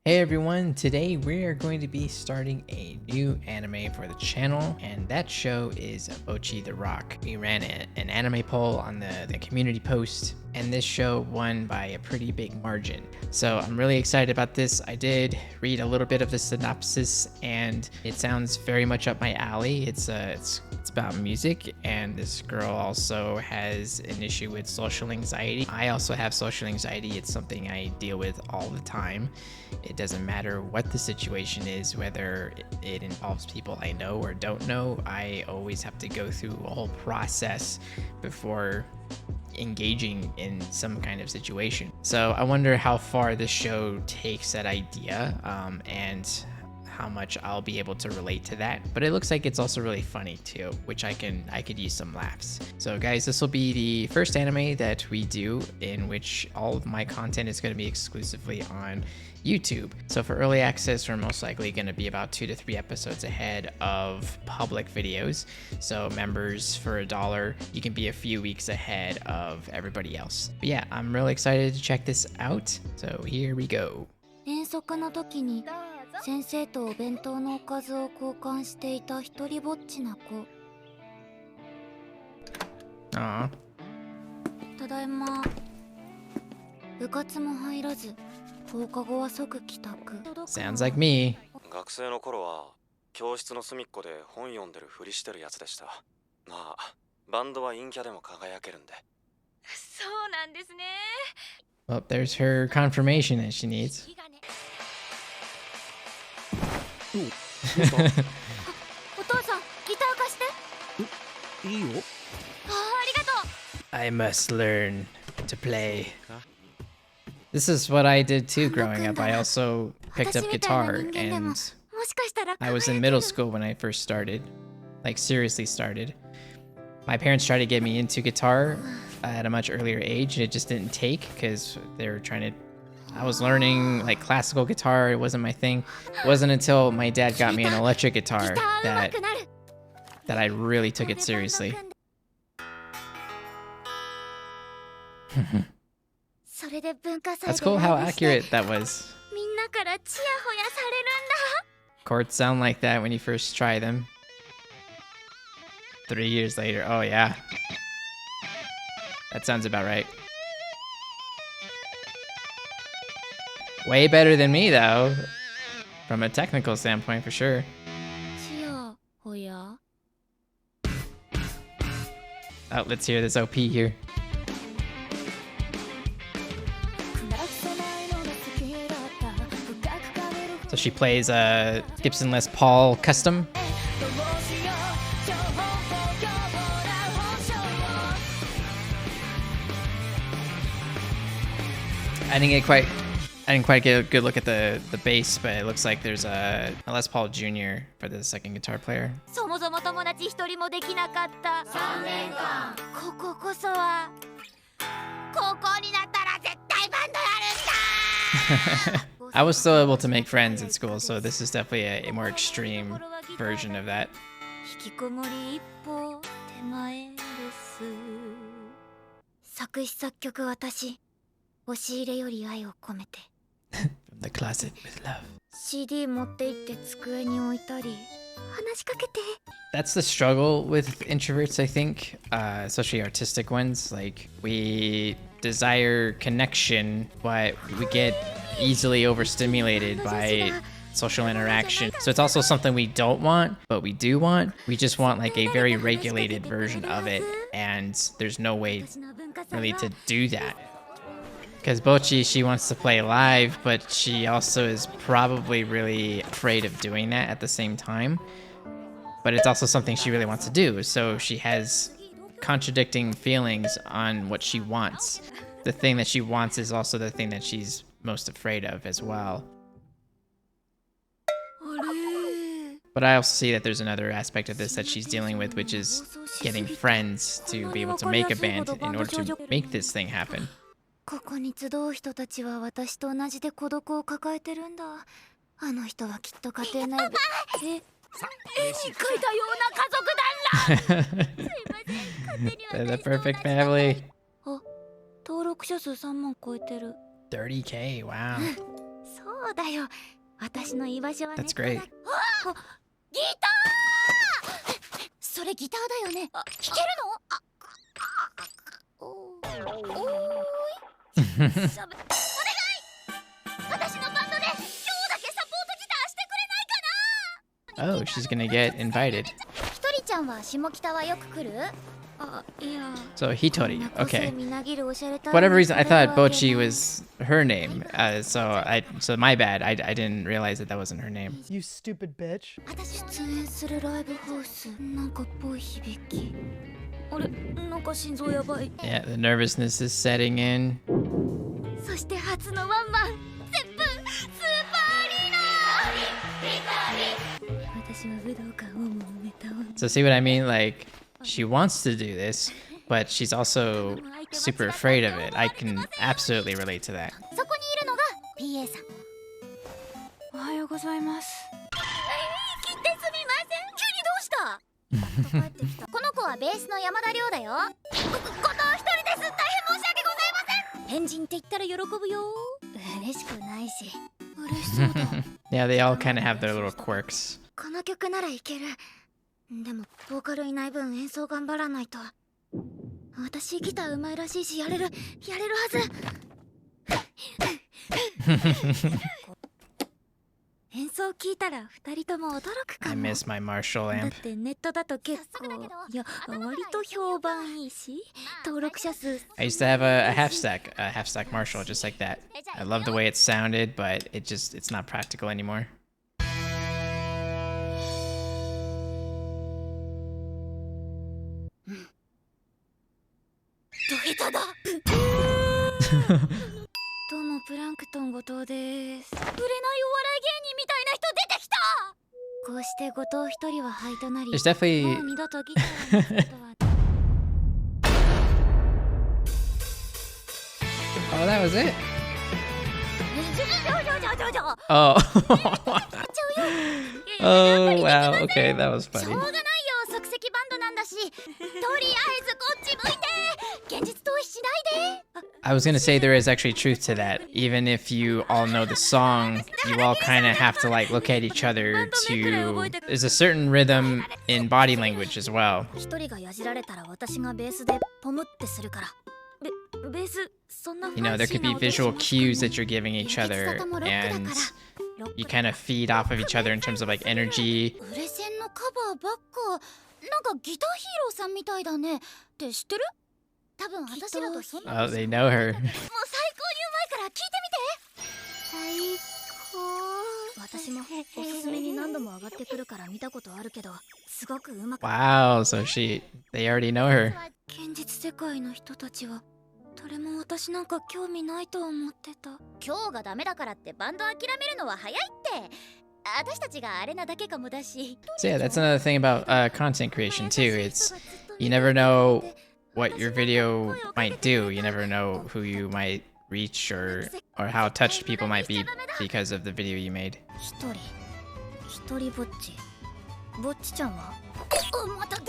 Hey everyone, today we're going to be starting a new anime for the channel, and that show is Bocchi the Rock. We ran an anime poll on the community post, and this show won by a pretty big margin. So I'm really excited about this. I did read a little bit of the synopsis, and it sounds very much up my alley. It's about music, and this girl also has an issue with social anxiety. I also have social anxiety. It's something I deal with all the time. It doesn't matter what the situation is, whether it involves people I know or don't know. I always have to go through a whole process before engaging in some kind of situation. So I wonder how far this show takes that idea, and how much I'll be able to relate to that. But it looks like it's also really funny too, which I could use some laughs. So guys, this will be the first anime that we do in which all of my content is going to be exclusively on YouTube. So for early access, we're most likely going to be about 2 to 3 episodes ahead of public videos. So members for $1, you can be a few weeks ahead of everybody else. But yeah, I'm really excited to check this out. So here we go. 遠足の時に先生とお弁当のおかずを交換していた一人ぼっちな子。Aw. ただいま。部活も入らず、放課後は即帰宅。Sounds like me. 学生の頃は教室の隅っこで本読んでるふりしてるやつでした。まあ、バンドは陰キャでも輝けるんで。そうなんですね。Well, there's her confirmation that she needs. お父さん、ギター貸して。いいよ。ありがとう。 I must learn to play. This is what I did too growing up. I also picked up guitar, and I was in middle school when I first started, like seriously started. My parents tried to get me into guitar at a much earlier age, and it just didn't take because they were trying to. I was learning like classical guitar. It wasn't my thing. It wasn't until my dad got me an electric guitar that I really took it seriously. That's cool how accurate that was. Chords sound like that when you first try them. 3 years later, oh yeah. That sounds about right. Way better than me though, from a technical standpoint for sure. Oh, let's hear this OP here. So she plays a Gibson Les Paul custom. I didn't quite get a good look at the bass, but it looks like there's a Les Paul Jr. for the second guitar player. そもそも友達一人もできなかった3年間。こここそは高校になったら絶対バンドやるんだ。I was still able to make friends at school, so this is definitely a more extreme version of that. 引きこもり一歩手前です。作詞作曲私。押し入れより愛を込めて。From the closet with love. CD 持って行って机に置いたり話しかけて。That's the struggle with introverts, I think, especially artistic ones. Like, we desire connection, but we get easily overstimulated by social interaction. So it's also something we don't want, but we do want. We just want like a very regulated version of it, and there's no way really to do that. Because Bocchi, she wants to play live, but she also is probably really afraid of doing that at the same time. But it's also something she really wants to do, so she has contradicting feelings on what she wants. The thing that she wants is also the thing that she's most afraid of as well. But I also see that there's another aspect of this that she's dealing with, which is getting friends to be able to make a band in order to make this thing happen. ここに集う人たちは私と同じで孤独を抱えてるんだ。あの人はきっと家庭内部。絵に描いたような家族団ら。すいません、勝手に The perfect family. あ、登録者数3万超えてる。30K, wow. そううだよ。私の居場所はね。 That's great. ギター。それギターだよね。弾けるの？おーい。お願い。私のバンドで今日だけサポートギターしてくれないかな。 Oh, she's gonna get invited. ひとりちゃんは下北はよく来る？あ、いや。 So Hitori. こんな個性 Okay. みなぎるおしゃれた For whatever reason, I これ thought はわけ Bocchi ない。 was her name. So my bad. I didn't realize that that wasn't her name. You stupid bitch. 出演するライブハウスなんかっぽい響き。あれ、なんか心臓やばい。 Yeah, the nervousness is setting in. そして初のワンマンゼップスーパーアリーナ。私は武道館をも埋めた女。 So see what I mean? Like, she wants to do this, but she's also super afraid of it. I can absolutely relate to that. そこにいるのが PA さん。おはようございます。切ってすみません。急にどうした？帰ってきた。この子はベースの山田亮だよ。後藤一人です。大変申し訳ございません。変人って言ったら喜ぶよ。嬉しくないし。嬉しそうだ。 Yeah, they all kind of have their little quirks. この曲ならいける。でもボーカルいない分演奏頑張らないと。私ギターうまいらしいしやれるはず。演奏聞いたら二人とも驚くか I も。 miss my Marshall だっ amp. てネットだと結構いや割と評判いいし登録者数。 I used to have a half stack Marshall just like that. I love the way it sounded, but it's not practical anymore. ど下手だ。どうもプランクトン後藤です。売れないお笑い芸人みたいな人出てきた。こうして後藤一人は灰となり、 There's definitely もう二度とギターを弾くことは。 Oh, that was it. ちょ Oh. ちゃうよ。 Oh wow. Okay, that was しょう funny. がないよ、即席バンドなんだし。とりあえずこっち向いて。現実逃避しないで。 I was gonna say there is actually truth to that. Even if you all know the song, you all kind of have to like look at each other to. There's a certain rhythm in body language as well. 一人がやじられたら私がベースでポムってするから。ベースそんなファンシ You ー know, な there could be 音し visual ますか cues ね。 that you're giving each other, 激坂もロックだから。 and ロック you kind of feed off of each other in terms of like energy. 売れ線のカバーばっか。なんかギターヒーローさんみたいだね。って知ってる？多分私らとそんな。 Oh, they know her. もう最高にうまいから聞いてみて。最高。私もおすすめに何度も上がってくるから見たことあるけど、すごくうまく。 Wow, so they already know her. 現実世界の人たちは誰も私なんか興味ないと思ってた。今日がダメだからってバンド諦めるのは早いって。私たちがあれなだけかもだし。 So yeah, that's another thing about content creation too. It's you never know what your video might do. You never know who you might reach or how touched people might be because of the video you made. 一人ぼっち。ぼっちちゃんは？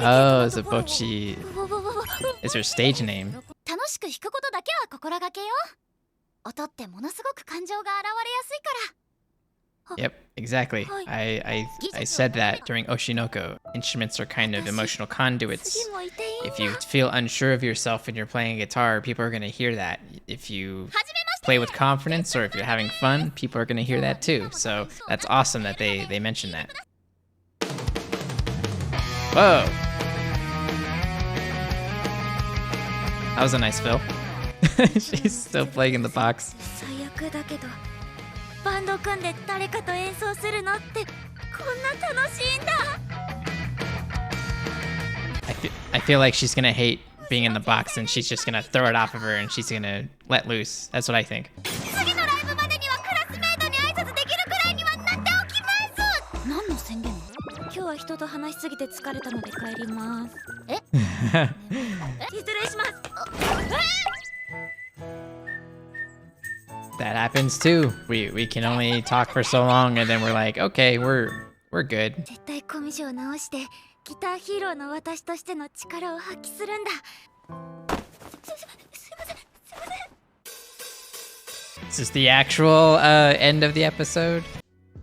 Oh, so Bocchi is her stage name. 楽しく弾くことだけは心がけよ。音ってものすごく感情が現れやすいから。 Yep, exactly. I said that during Oshinoko. Instruments are kind of emotional conduits. If you feel unsure of yourself when you're playing a guitar, people are going to hear that. If you play with confidence or if you're having fun, people are going to hear that too. So that's awesome that they mentioned that. Whoa! That was a nice fill. She's still playing in the box. 最悪だけど、バンド組んで誰かと演奏するのってこんな楽しいんだ。 I feel like she's gonna hate being in the box and she's just gonna throw it off of her and she's gonna let loose. That's what I think. 次のライブまでにはクラスメートに挨拶できるくらいにはなっておきます。何の宣言？今日は人と話しすぎて疲れたので帰ります。え？失礼します。 That happens too. We can only talk for so long and then we're like, okay, we're good. 絶対コミュ障を直してギターヒーローの私としての力を発揮するんだ。すいません。Is this the actual end of the episode?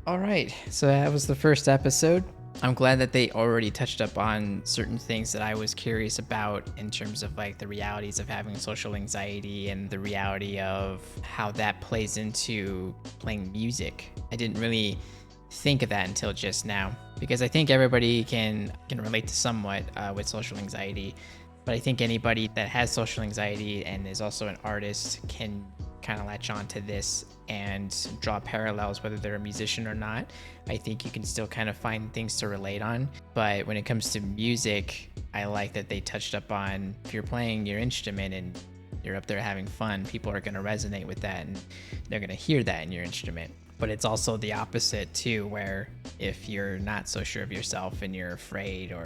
All right, so that was the first episode. I'm glad that they already touched up on certain things that I was curious about in terms of like the realities of having social anxiety and the reality of how that plays into playing music. I didn't really think of that until just now, because I think everybody can relate to somewhat with social anxiety, but I think anybody that has social anxiety and is also an artist can kind of latch on to this and draw parallels, whether they're a musician or not. I think you can still kind of find things to relate on. But when it comes to music, I like that they touched up on, if you're playing your instrument and you're up there having fun, people are going to resonate with that and they're going to hear that in your instrument. But it's also the opposite too, where if you're not so sure of yourself and you're afraid or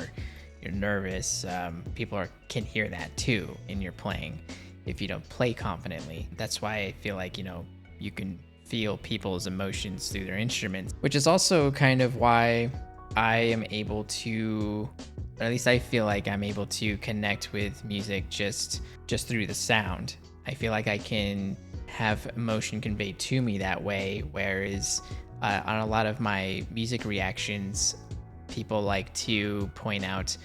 you're nervous, people can hear that too in your playing if you don't play confidently. That's why I feel like, you can feel people's emotions through their instruments, which is also kind of why I am able to, or at least I feel like I'm able to connect with music just through the sound. I feel like I can have emotion conveyed to me that way, whereas on a lot of my music reactions, people like to point out,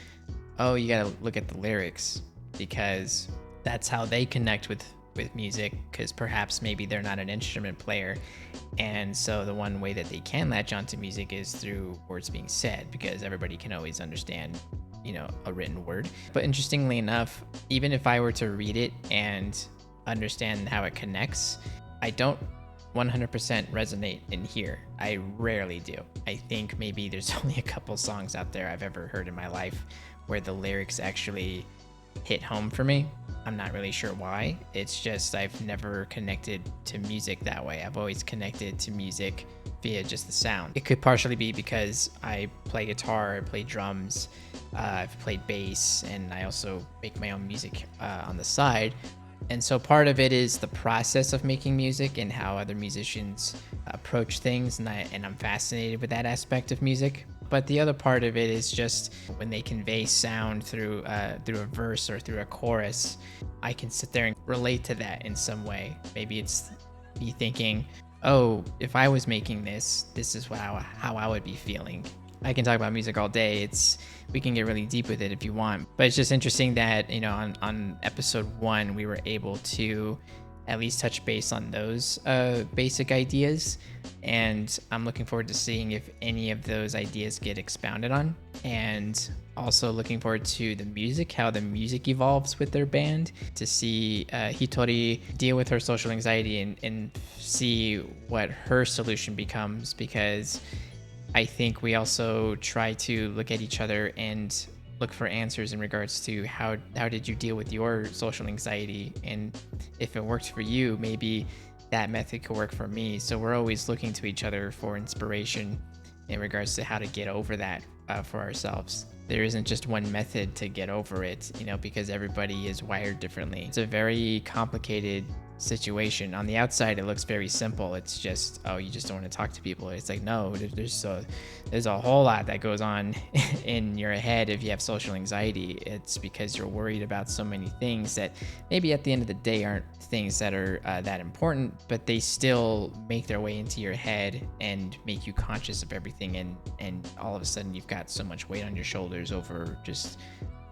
oh, you gotta look at the lyrics, because that's how they connect with music, because perhaps maybe they're not an instrument player, and so the one way that they can latch onto music is through words being said, because everybody can always understand a written word. But interestingly enough, even if I were to read it and understand how it connects, I don't 100% resonate in here. I rarely do. I think maybe there's only a couple songs out there I've ever heard in my life where the lyrics actually hit home for me. I'm not really sure why. It's just I've never connected to music that way. I've always connected to music via just the sound. It could partially be because I play guitar, I play drums, I've played bass, and I also make my own music on the side. And so part of it is the process of making music and how other musicians approach things, and I'm fascinated with that aspect of music. But the other part of it is just when they convey sound through a verse or through a chorus, I can sit there and relate to that in some way. Maybe it's me thinking, oh, if I was making this is how I would be feeling. I can talk about music all day. We can get really deep with it if you want. But it's just interesting that, on episode 1, we were able to at least touch base on those basic ideas. And I'm looking forward to seeing if any of those ideas get expounded on. And also looking forward to the music, how the music evolves with their band, to see Hitori deal with her social anxiety and see what her solution becomes, because I think we also try to look at each other and look for answers in regards to how did you deal with your social anxiety, and if it worked for you, maybe that method could work for me. So we're always looking to each other for inspiration in regards to how to get over that for ourselves. There isn't just one method to get over it, because everybody is wired differently. It's a very complicated situation. On the outside, it looks very simple. It's just, oh, you just don't want to talk to people. It's like, no, there's a whole lot that goes on in your head if you have social anxiety. It's because you're worried about so many things that maybe at the end of the day aren't things that are that important, but they still make their way into your head and make you conscious of everything, and all of a sudden you've got so much weight on your shoulders over just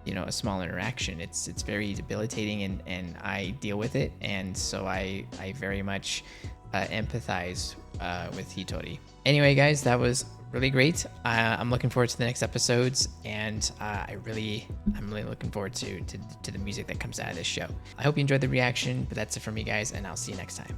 a small interaction. It's very debilitating, and I deal with it, and so I very much empathize with Hitori. Anyway, guys, that was really great. I'm looking forward to the next episodes, and I'm really looking forward to the music that comes out of this show. I hope you enjoyed the reaction, but that's it for me, guys, and I'll see you next time.